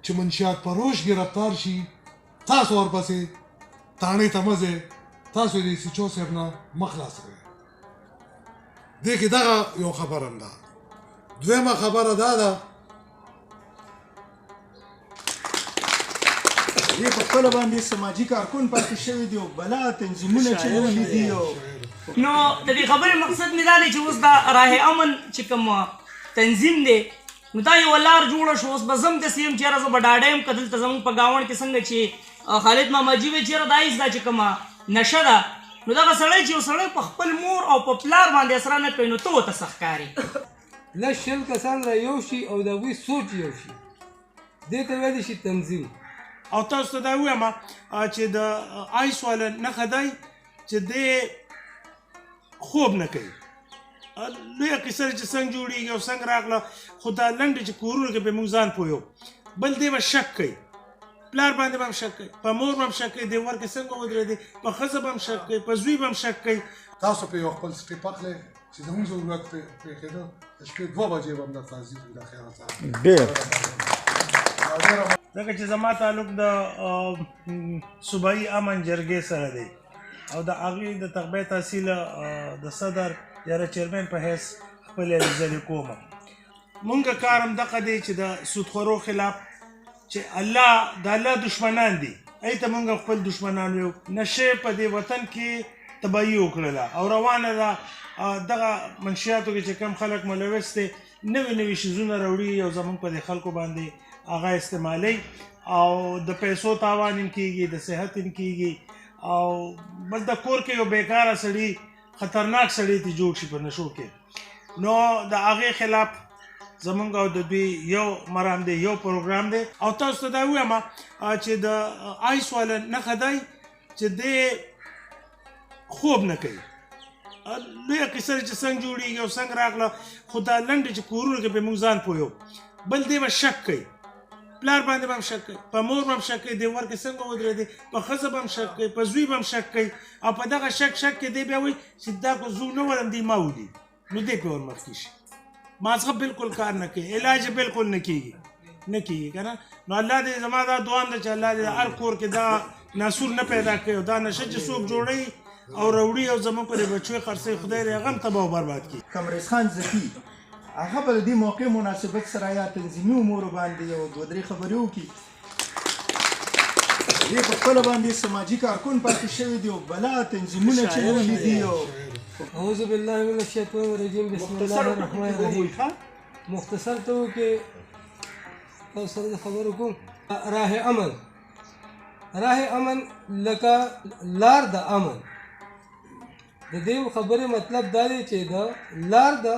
چې منشیات فروش ګرفتار شي تاسو ورپسې تاڼې ته مه ځئ تاسو یې د سیچو صاحب نه مه خلاص کړئ دې کې دغه یو خبره هم ده دویمه خبره دا ده دې په خپله باندې سماجي کارکون پاتې شوي دي او بلا تنظیمونه چلولي دي نو د دې خبرې مقصد مې دا دی چې اوس دا راه امن چې کوم تنظیم دی نو دا یوه لار جوړه شو اوس به زه هم داسې یم چېرې زه به ډاډه یم که دلته زموږ په ګاونډ کې څنګه چې خالد ماماجي وی چېرې دا هېڅ دا چې کومه نشه ده نو دغه سړی چې یو سړی په خپل مور او په پلار باندې اسره نه کوي نو ته ورته څه ښکاري لږ شل کسان را یو شي او د هغوی سوچ یو شي دې ته ویلی شي تنظیم او تاسو ته دا ووایم چې د آیس والا نښه دی چې دی خوب نه کوي لویه کیسه چې څنګه جوړېږي او څنګه راغله خو دا لنډې چې کورونو کې پرې موږ ځان پوهیو بل دی به شک کوي پلار باندې به هم شک کوي په مور به هم شک کوي دیوار کې څنګه ودرېدی په ښځه به هم شک کوي په زوی به هم شک کوي تاسو په یو خپل سټیپ اخلئ چې زموږ ضرورت پرې کېده د شپې 2 بجې به هم درته حاضر وي دا خیال سره ځکه چې زما تعلق د صوبایي امن جرګې سره دی او د هغې د تغبیه تحصیل د صدر یا د چیرمن په حیث خپل ځلې کوم مونږ کار هم دغه دی چې د سودخورو خلاف چې الله د الله دشمنان دي ای ته مونږ خپل دشمنان یو نشې په دې وطن کې تباهي وکړله او روانه ده دغه منشیاتو کې چې کم خلک ملوث دي نوي نوي شیزونه راوړي او زمونږ په دې خلکو باندې هغه استعمالوي او د پیسو تاوان هم کېږي د صحت هم کېږي او بل د کور کې یو بیکاره سړي خطرناک سړی ته جوړ شي په نشو کې نو د هغې خلاف زمونږ او د دوی یو مرام دی یو پروګرام دی او تاسو ته دا ووایم چې د آیس والا نښه دی چې دی خوب نه کوي لویه کیسه چې څنګه جوړېږي او څنګه راغله خو دا لنډې چې کورونو کې پرې موږ ځان پوهیو بل دی به شک کوي پلار باندې به هم شک کوي په مور به هم شک کوي دیوار کې څنګه ودرېدی په ښځه به هم شک کوي په زوی به هم شک کوي او په دغه شک کې دی بیا وایي چې دا کو زوی نه ولم دی ما ولي نو دی پرې ورمخکې شي مازغه بالکل کار نه کوي علاج بالکل نه کېږي که نه نو الله دې زما دا دعا هم ده چې الله دې هر کور کې دا ناسور نه پیدا کوي او دا نشه چې څوک جوړوي او راوړي او زموږ په دې بچوې خرڅوي خدای دې هغه هم تباه او برباد کړي کمرز خان زکي هغه به د دې موقع مناسبت سره یا تنظیمي امورو باندې یو 2-3 خبرې وکړي دې په خپله باندې سماجي کارکون پاتې شوي دي او بلا تنظیمونه چلولي دي اعوذ بالله من الشیطان الرجیم بسم الله الرحمن الرحیم مختصر ته وکړې او سره د خبرو کوم راه امن لکه لار د امن د دې خبرې مطلب دا دی چې د لار د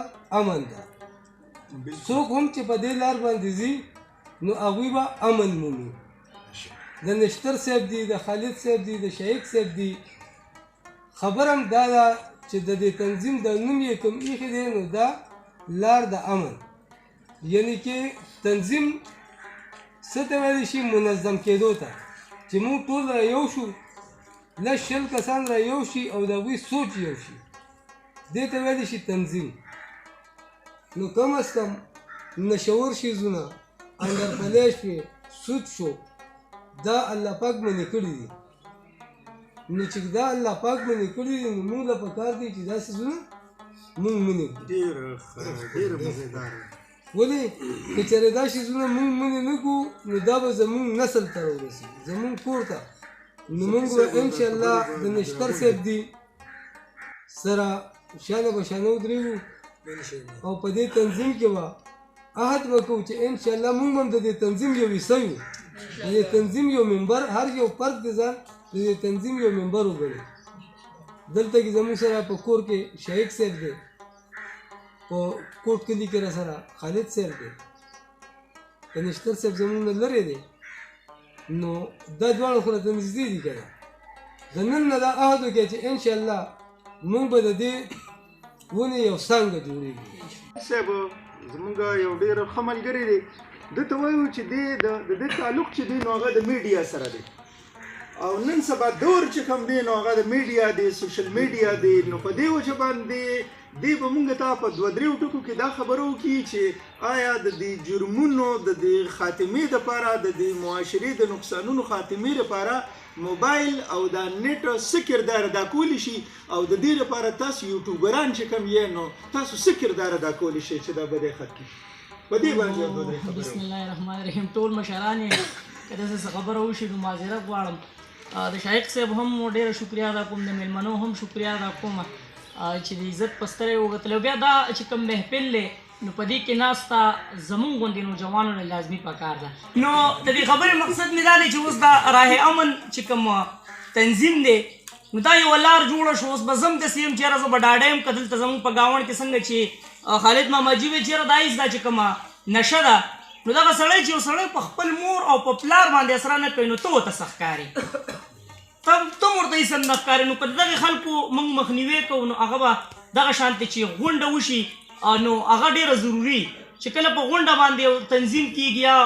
امن ده څوک هم چې په دې لار باندې ځي نو هغوی به امن مومي د نشتر صاحب دي د خالد صاحب دي د شهید صاحب دي خبر هم دا ده چې د دې تنظیم د نوم یې کوم ایښی دی نو دا لار د امن یعنی کې تنظیم څه ته ویلی شي منظم کېدو ته چې موږ ټول را یو شو لږ شل کسان را یو شي او د هغوی سوچ یو شي دې ته ویلی شي تنظیم نو کم از کم نشور شیزونه اندرپلی شوې سود شو دا الله پاک منې کړي دي نو چې دا الله پاک منې کړي دي نو موږ له پکار دی چې دا څیزونه موږ منې کړو ډېره مزیداره ولې که چېرې دا شیزونه موږ منې نه کړو نو دا به زموږ نسل ته راورسېږي زموږ کور ته نو موږ به انشاءالله د نشتر صاحب دي سره شانه به شانه ودرېږو او په دې تنظیم کې به عهد وکړو چې انشاءالله موږ هم د دې تنظیم یو حصه یو د دې تنظیم یو ممبر هر یو فرد د ځان د دې تنظیم یو ممبر وګڼي دلته کې زموږ سره په کور کې شهید صاحب دی په کوټ کلي کې را سره خالد صاحب دی د نشتر صاحب زموږ نه لرې دی نو دا دواړه خو راته نږدې دي که نه د نن نه دا عهد وکړی چې انشاءالله موږ به د دې ونې یو څانګه جوړېږي صاحب زموږ یو ډېر ښه ملګری دی ده ته وایو چې د دې تعلق چې دی نو هغه د میډیا سره دی او نن سبا دور چې کوم دی نو هغه د میډیا دی سوشل میډیا دی نو په دې وجه باندې دی به مونږ ته په 2-3 ټکو کې دا خبرو وکړي چې آیا د دې جرمونو د دې خاتمې دپاره د دې معاشرې د نقصانونو خاتمې لپاره موبایل او د نت څه کردار ادا کولی شي او د دې لپاره تاسو یوټیوبران چې کوم یې نو تاسو څه کردار ادا کولی شي چې دا بدې ختم شي په دې باندې بسم الله الرحمن الرحیم ټول مشران که داسې خبره وشي نو معذرت غواړم د شایق صاحب هم ډېره شکریا ادا کوم د میلمنو هم شکریا ادا کوم چې د عزت په سترې وکتل بیا دا چې کوم محفل دی نو په دې کې ناسته زمونږ غوندې نوجوانو له لازمي پکار ده نو د دې خبرې مقصد مې دا دی چې اوس دا راه امن چې کوم تنظیم دی نو دا یوه لار جوړه شو اوس به زه هم داسې یم چېرې زه به ډاډه یم که دلته زمونږ په ګاونډ کې څنګه چې خالد ماماجي وی چېرې دا هېڅ دا چې کومه نشه ده نو دغه سړی چې یو سړی په خپل مور او په پلار باندې اثر نه کوي نو ته ورته څه ښکاري ته ورته هېڅ نه ښکاري نو که د دغې خلکو موږ مخنیوی کوو نو هغه به دغه شانتې چې غونډه وشي نو هغه ډېره ضروري چې کله په غونډه باندې یو تنظیم کېږي یا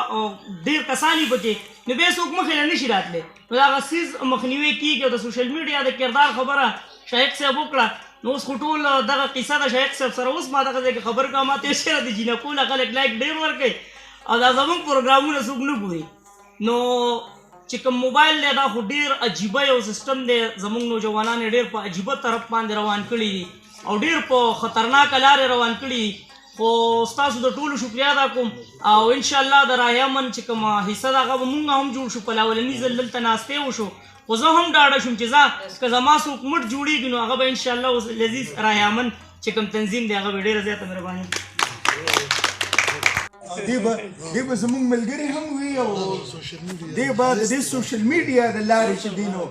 ډېر کسان یي پکې نو بیا څوک مخې له نشي راتلی نو د هغه څیز مخنیوی کېږي او د سوشل میډیا د کردار خبره شایق صاحب وکړه نو اوس خو ټول دغه قصه د شایق صاحب سره اوس ما دغه ځای کې خبر کړه ما ته چېرې د جینکو له خلک لایک ډېر ورکوي او دا زموږ پروګرامونه څوک نه ګوري نو چې کوم موبایل دی دا خو ډېر عجیبه یو سیسټم دی زموږ نوجوانان یې ډېر په عجیبه طرف باندې روان کړي دي او ډېر په خطرناکه لارې روان کړي دي خو ستاسو د ټولو شکریا ادا کوم او انشاءالله د راه امن چې کومه حصه ده هغه به مونږ هم جوړ شو په اولني ځل دلته ناستې وشو خو زه هم ډاډه شوم چې زه که زما څوک مټ جوړېږي نو هغه به انشاءالله اوس لذیذ راه امن چې کوم تنظیم دی هغه به ډېره زیاته مهرباني دی به زموږ ملګري هم وي او دی به د دې سوشل میډیا د لارې چې دی نو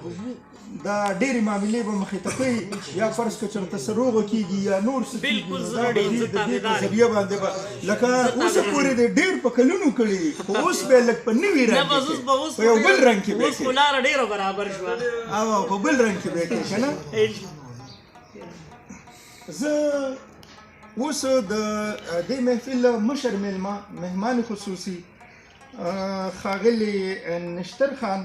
دا ډېرې معاملې به مخې ته کوي یا فرض که چېرته څه روغه کېږي یا نور څه کېږي نو دا به د دې په ذریعه باندې به لکه اوسه پورې دی ډېر په کلونو کړي دي خو اوس به یې لږ په نوي رنګ کې په یو بل رنګ کې به اوس خو لاره ډېره برابر شوه او په بل رنګ کې به یې کوي که نه زه اوس د دې محفل مشر مهمان خصوصي ښاغلي نشتر خان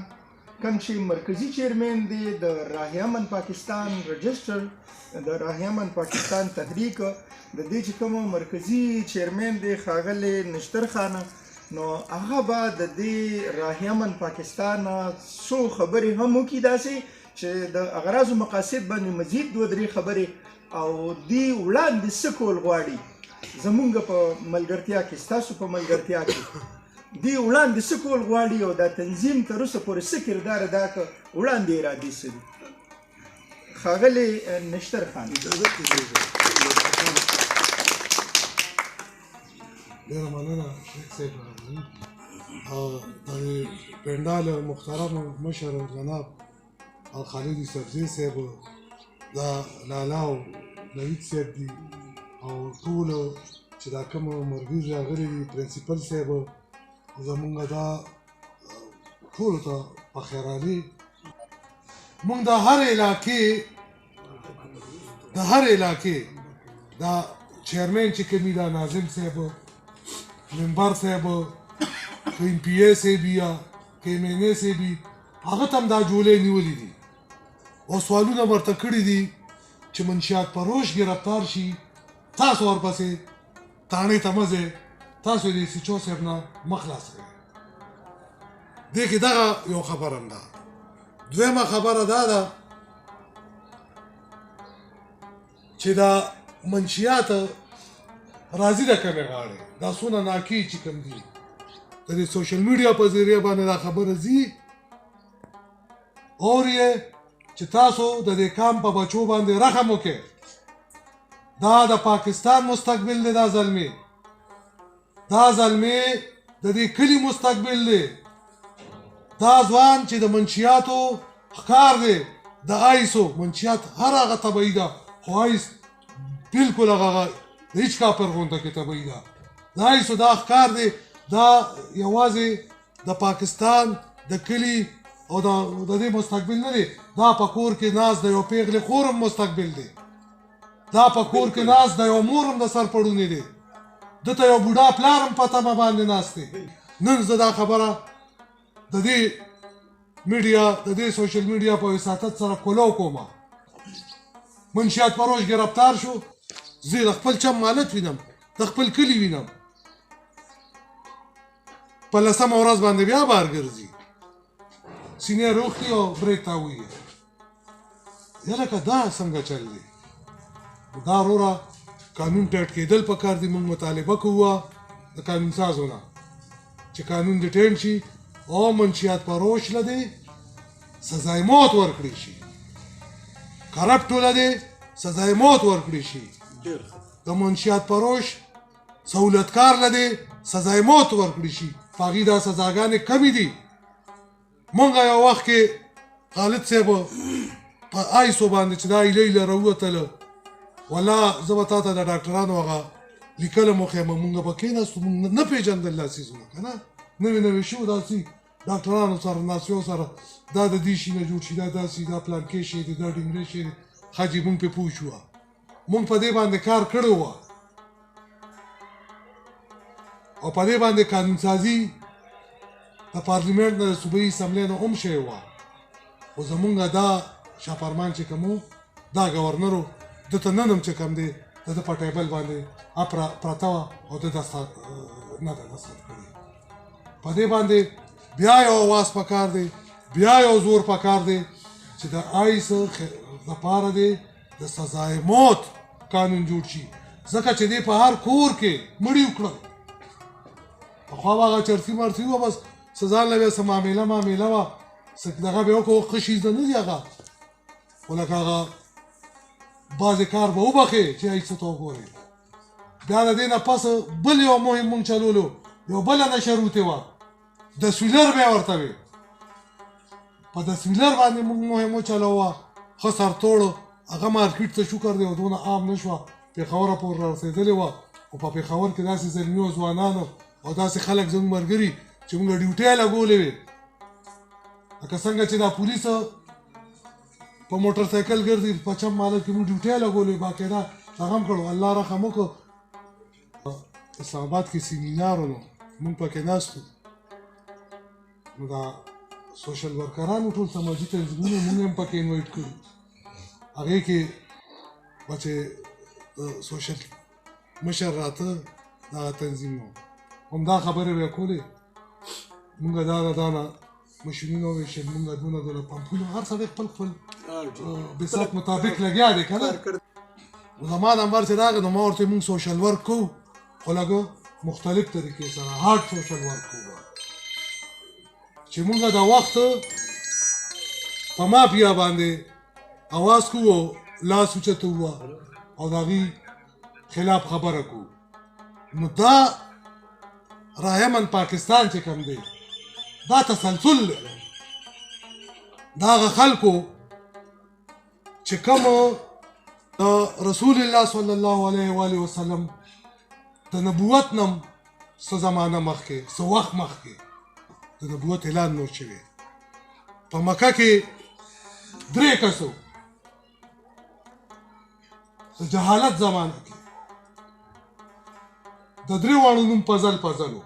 کوم چې مرکزي چیرمن دی د راه امن پاکستان رجسټر د راه امن پاکستان تحریک د دې چې کوم مرکزي چیرمن دی ښاغلي نشتر خان نو هغه به د دې راه امن پاکستان څو خبرې هم وکړي داسې چې د اغراضو مقاصد باندې مزید 2-3 خبرې او دی وړاندې څه کول غواړي زمونږ په ملګرتیا کې ستاسو په ملګرتیا کې دی وړاندې څه کول غواړي او دا تنظیم تر اوسه پورې څه کردار ادا کړ وړاندې ارادې څه دي ښاغلی نشتر خان ډېره مننه شیخ صاحب او د پنډال محترم مشر جناب خالد یوسفزي صاحب دا لالا او نوید صاحب دي او ټولو چې دا کوم مرګیز راغلي دي پرنسپل صاحب زمونږ دا ټولو ته په خیرالي مونږ د هر علاقې دا چیرمن چې کوم دا ناظم صاحب منبر صاحب که ایم پی ای صاحب یا که ایم این ای صاحب هغه ته هم دا جولې نیولي دي او سوالونه ورته کړي دي چې منشیات فروش ګرفتار شي تاسو ورپسې تاڼې ته مه ځئ تاسو د سیچو صاحب نه مخ خلاص کړئ دې کې دغه یو خبره هم ده دویمه خبره دا ده چې دا منشیات راځي د کمې غاړې دا څونه ناکي چې کوم دي د دې سوشل میډیا په ذریعه باندې دا خبره ځي اور یې چې تاسو د دې کام په بچو باندې رحم وکړئ دا د پاکستان مستقبل دی دا زلمی د دې کلي مستقبل دی دا ځوان چې د منشیاتو ښکار دی د آیسو منشیات هر هغه طبعي ده خو آیس بلکل هغه هیڅ کاپر غونډه کې طبعي ده د آیسو دا ښکار دی دا یوازې د پاکستان د کلي او د دې مستقبل نه دی دا په کور کې ناز د یو پیغلې خور هم مستقبل دی دا په کور کې ناز د یو مور هم د سر پړونی دی دته یو بوډا پلار هم په تمه باندې ناست دی نن زه دا خبره د دې میډیا د دې سوشل میډیا په وساتت سره کولو کومه منشیات فروش گرفتار شو زه د خپل چم مالک وینم د خپل کلی وینم په لسمه ورځ باندې بیا بار ګرځي سینې روغتي او بریک تاوي یاره که دا څنګه چل دی دا وروره قانون ټیټ کېدل پکار دي موږ مطالبه کوو د قانون سازو نه چې قانون د ټیټ شي او منشیات فروش لدی سزای موت ورکړي شي کرپټ لدی سزای موت ورکړي شي د منشیات فروش سہولتکار لدی سزای موت ورکړي شي هغې دا سزاګانې کمې دي مونږ یو وخت کې خالد صاحب په آیسو باندې چې دا ایله ایله راووتله والله زه به تا ته د ډاکټرانو هغه لیکله مو ښیم مونږ به کېناستو مونږ نه پېژندل دا څیزونه که نه نوې نوې شو داسې ډاکټرانو سره ناسیو سره دا د دې شي نه جوړ شي دا داسې دا پلانکې شی دی دا ډنګرې شی دی حاجي مونږ پې پوه شوه مونږ په دې باندې کار کړی وه او په دې باندې قانون سازي د پارلیمنټ نه د صوبایي اسمبلۍ نه هم شوې وه خو زمونږ دا شاپرمان چې کوم دا ګورنر و ده ته نن هم چې کوم دی د ده په ټیبل باندې پرته وه او ده دستخط نه ده دستخط کړی په دې باندې بیا یو اواز پکار دی بیا یو زور پکار دی چې د آیس دپاره دی د سزای موت قانون جوړ شي ځکه چې دی په هر کور کې مړي وکړل پخوا به هغه چرسي مرسي وه بس سزا له بیا څه معامله وه څه دغه به وکړو ښه شي زده نه دي هغه خو لکه هغه بعضې کار به وبخې چې ایسه ته وګورې بیا د دې نه پس بل یو مهم مونږ چلولو یو بله نشروتې وه د سویلر بیا ورته وې په د سویلر باندې مونږ مهم وچلوه ښه سرتوړ هغه مارکیټ ته شکر دی او دونه عام نه شوه پېښوره پورې رارسېدلې وه خو په پېښور کې داسې زلمي او ځوانانو او داسې خلک زموږ ملګري چې مونږ ډیوټۍ لګولې وې لکه څنګه چې دا پولیس په موټر سایکل ګرځي په چم مالک کې مونږ ډیوټۍ لګولې باقاعده هغه هم کړو الله رحم وکړو اسلام آباد کې سیمینار و نو مونږ پکې ناست وو نو دا سوشل ورکرانو ټول سماجي تنظیمونه مونږ هم پکې انوایټ کړو هغې کې به چې سوشل مشر راته دغه تنظیم و همدا خبرې به یې کولې مونږ دا نه مشینونه وویشل مونږ دونه پمپونه هر سړی خپل بساط مطابق لګیا دی که نه نو زما نمبر چې راغی نو ما ورته مونږ سوشل ورک کوو خو لږ مختلف طریقې سره هارډ سوشل ورک کوو چې مونږ د وخت په مافیا باندې اواز کوو لاس اوچته ووه او د هغې خلاف خبره کوو نو دا راهمن پاکستان چې کوم دی دا تسلسل دی دا هغه خلکو چې کوم رسول الله صلی الله علیه و آله وسلم د نبوت نه څه زمانه مخکې څه وخت مخکې د نبوت اعلان نور شوی په مکه کې 3 کسو د جهالت زمانه کې د 3 واړو نوم پزل و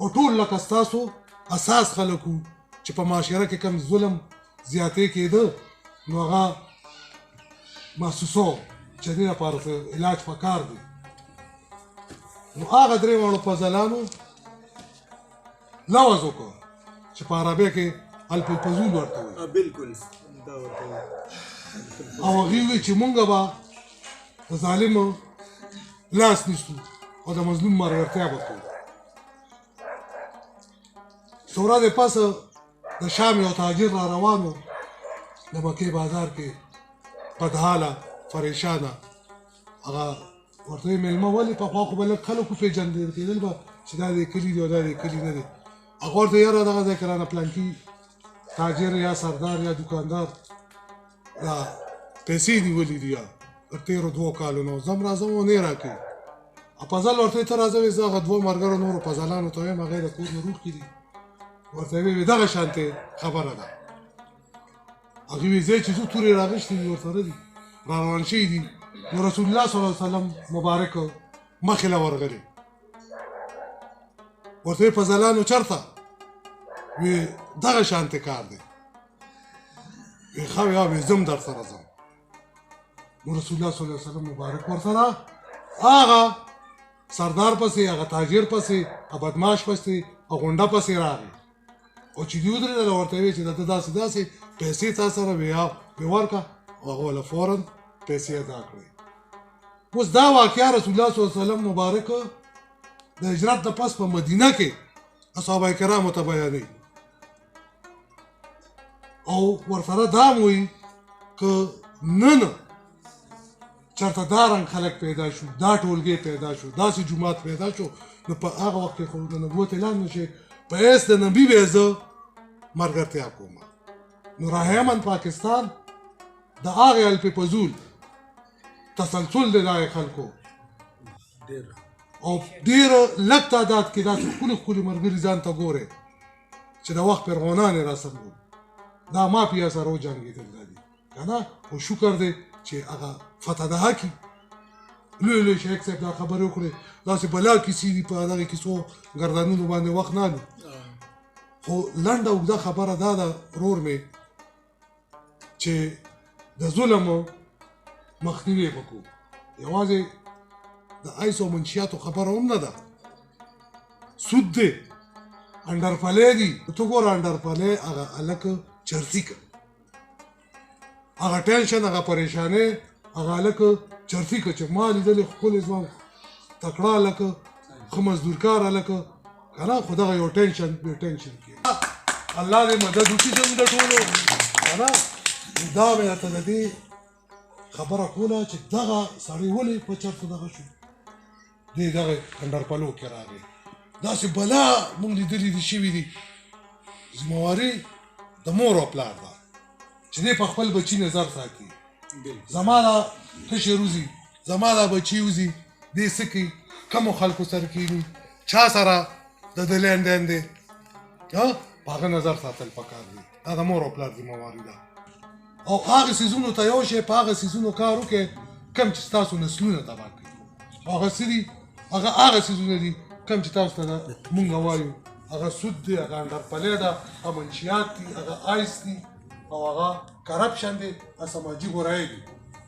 او ټول لکه ستاسو اساس خلکو چې په معاشره کې کم ظلم زیاتې کېده نو هغه محسوسو چې دې لپاره علاج پکار دی نو هغه 3 واړو پزلانو لوز وکړو چې په عربی کې الپلپزول ورته وایي بالکل دا ورته او هغې وایي چې مونږ به د ظالمو لاس نیسو او د مظلوم مرورتیا به کوو څو ورځې پس د شام یو تاجر را روان و د مکې بازار کې بدحاله پریشانه هغه ورته یې مېلمه ولې پخوا خو به لږ خلک وپېژندل کېدل به چې دا دې کلي دی او دا دې کلي نه دی هغه ورته یاره دغه ځای کې رانه پلانکي تاجر یا سردار یا دوکاندار دا پیسې نیولي دي یا د 13 کالونو زم راځم او نه راکوي پزل ورته ته راځه وایي زه هغه 2 ملګرو نورو پزلانو ته وایم هغې د کور نه روغ کړي دي ورته یې وایي دغه شانتې خبره ده هغې وایي ځای چې څو تورې راغېشتې دي ورسره دي را روان شوي دي نو رسول الله صلی الله علیه وسلم مبارک مخې له ورغلي ورته یې پزلانو چېرته وایي دغه شانتې کار دی ښه وې زه هم در سره ځم نو رسول الله صلی الله علیه وسلم مبارک ورسره هغه سردار پسې هغه تاجر پسې هغه بدماش پسې هغه غونډه پسې راغی او چې دوی ودرېدل ورته ویې چې دلته داسې داسې پیسې تا سره وې ورکړه او هغه له فوراً پیسې ادا کړې اوس دا واقعه رسول الله صلی الله علیه وسلم مبارک د هجرت نه پس په مدینه کې اصحابه کرامو ته بیانوي او ورسره دا هم وایي که نن چېرته دا رنګ خلک پیدا شو دا ټولګې پیدا شو داسې جومات پیدا شو نو په هغه وخت کې خو د نبوت اعلان نه شي په حیث د نبي به زه ملګرتیا کوم نو راه امن پاکستان د هغې الپې فضول تسلسل دی د هغې خلکو او ډېره لږ تعداد کې داسې ښکلي ښکلي ملګري ځان ته ګورئ چې د وخت فرعونان یې راسمول دا مافیا سره وجنګېدل دا دي که نه خو شکر دی چې هغه فتح دهه کې لوی لوی شیخ صاحب دا خبرې وکړې داسې بلا کیسې دي په دغه کیسو ګردانونو باندې وخت نه لو خو لنډه اوږده خبره دا ده ورور مې چې د ظلم مخنیوی وکړو یوازې د ایس او منشیاتو خبره هم نه ده سود دی انډرپلی دي ته ګوره انډرپلی هغه هلک چرسي که هغه ټینشن هغه پریشانۍ هغه هلک چرسي که چې ما لیدلې ښکلی ځوان تکړه هلکه ښه مزدورکار هلکه که نه خو دغه یو ټینشن بې ټینشن کې الله دې مدد وکړي زموږ د ټولو که نه دا مې درته د دې خبره کوله چې دغه سړی ولې په چرته دغه شو دې دغه انډرپلو کې راغی داسې بلا موږ لیدلي دي شوي دي ذمواري د مور او پلار ده چې دې په خپل بچي نظر ساتي زما دا کشر وځي زما دا بچي وځي دې څه کوي کومو خلکو سره کښېني چا سره د ده لین دین دی په هغه نظر ساتل پکار دي دا د مور او پلار ذمواري ده او هغه څیزونو ته یو شی په هغه څیزونو کار وکړئ کوم چې ستاسو نسلونه تباه کوي هغه څه دي هغه څیزونه دي کوم چې تاسو ته مونږ وایو هغه سود دی هغه انډرپلی ده هغه منشیات دي هغه آیس دي او هغه کرپشن دی هغه سماجي برایي دي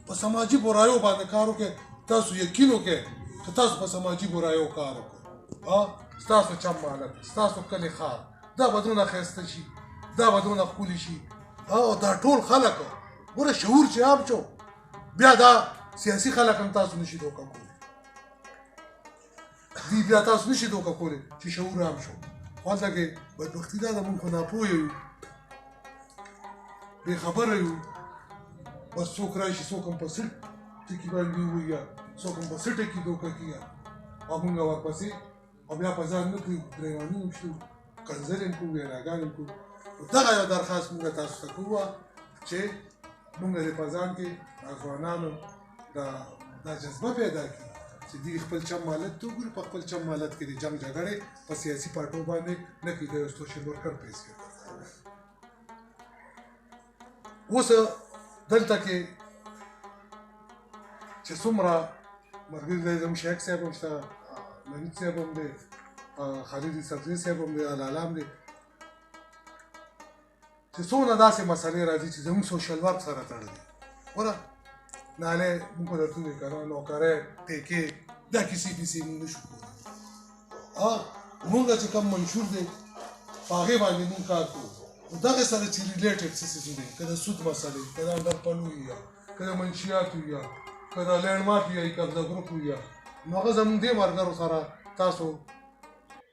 په سماجي برایو باندې کار وکړئ تاسو یقین وکړئ که تاسو په سماجي برایو کار وکړئ ستاسو چم مالک ستاسو کلي ښار دا بدرونه ښایسته شي دا بدرونه ښکلي شي او دا ټول خلک ګوره شعور چې عام شو بیا دا سیاسي خلک هم تاسو نشي دوکه کولی دی بیا تاسو نشي دوکه کولی چې شعور عام شو خو هلته کې بدبختي دا ده مونږ خو ناپوه یو بې خبره یو بس څوک راشي څوک هم په سټ ټکي باندې ووایي څوک هم په څه ټکي دوکه کېږي او مونږ ورپسې او بیا په ځان نه کوي ګرېواني هم شو کنځلې هم کوو ویراګانې هم کوو دغه یو درخواست مونږ تاسو ته کوو چې مونږ دې په ځان کې ځوانانو دا جذبه پیدا کړي چې دوی خپل چم مالت ته وګوري په خپل چم مالت کې د جنګ جګړې په سیاسي پارټو باندې نه کړي د یو سوشل ورکر پیسې اوس دلته کې چې څومره ملګري دی زموږ شیخ صاحب هم شته نوید صاحب هم دی خالد صفزي صاحب هم دی الاله هم دی چې څونه داسې مسلې راځي چې زموږ سوشل ورک سره تړلي ګوره نالې مونږ خو درته وایو که نه نوکرۍ ټیکې دا کیسې پیسې مونږ نه شو کولی مونږ چې کوم منشور دی په هغې باندې مونږ کار کوو نو دغې سره چې ریلیټډ څه څیزونه دي که د سود مسلې که د انډرپلو وي یا که د منشیات وي یا که د لینډ مافیا وي قبضه ګروپ وي یا نو هغه زموږ دې ملګرو سره تاسو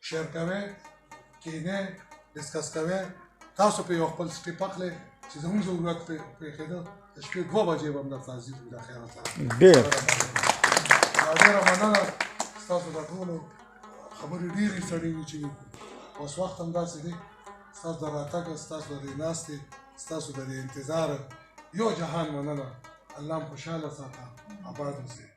شیر کوئ کښېنئ ډسکس کوئ تاسو په یو خپل سټیپ اخلئ چې زموږ ضرورت پرېښېده د شپې 2 بجې به هم درته حاضر وي د خیره سره ډېره مننه ستاسو د ټولو خبرې ډېرې سړې وي چې اوس وخت هم داسې دی ستاسو د راتګه ستاسو د دې ناستې ستاسو د دې انتظار یو جهان مننه الله هم خوشحاله ساته آباد اوسئ